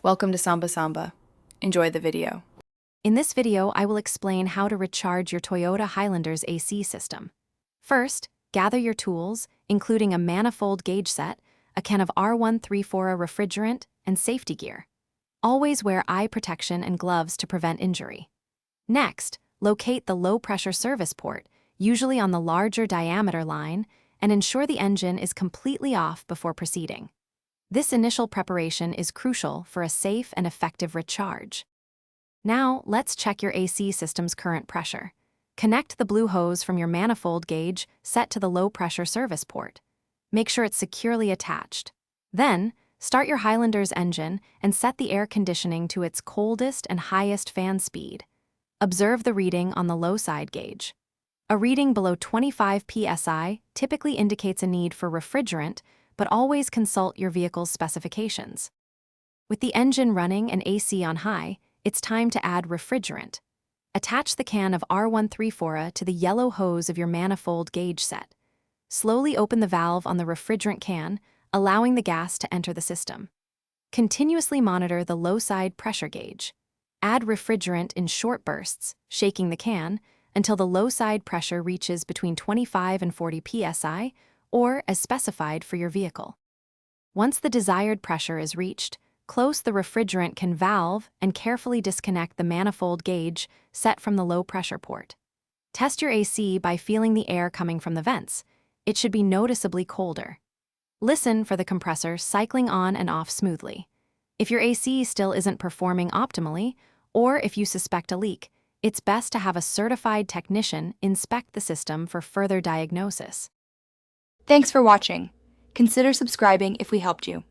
Welcome to Samba Samba. Enjoy the video. In this video, I will explain how to recharge your Toyota Highlander's AC system. First, gather your tools, including a manifold gauge set, a can of R134A refrigerant, and safety gear. Always wear eye protection and gloves to prevent injury. Next, locate the low-pressure service port, usually on the larger diameter line, and ensure the engine is completely off before proceeding. This initial preparation is crucial for a safe and effective recharge. Now, let's check your AC system's current pressure. Connect the blue hose from your manifold gauge set to the low-pressure service port. Make sure it's securely attached. Then, start your Highlander's engine and set the air conditioning to its coldest and highest fan speed. Observe the reading on the low side gauge. A reading below 25 psi typically indicates a need for refrigerant, but always consult your vehicle's specifications. With the engine running and AC on high, it's time to add refrigerant. Attach the can of R134A to the yellow hose of your manifold gauge set. Slowly open the valve on the refrigerant can, allowing the gas to enter the system. Continuously monitor the low side pressure gauge. Add refrigerant in short bursts, shaking the can, until the low side pressure reaches between 25 and 40 psi, or as specified for your vehicle. Once the desired pressure is reached, close the refrigerant can valve and carefully disconnect the manifold gauge set from the low-pressure port. Test your AC by feeling the air coming from the vents. It should be noticeably colder. Listen for the compressor cycling on and off smoothly. If your AC still isn't performing optimally, or if you suspect a leak, it's best to have a certified technician inspect the system for further diagnosis. Thanks for watching. Consider subscribing if we helped you.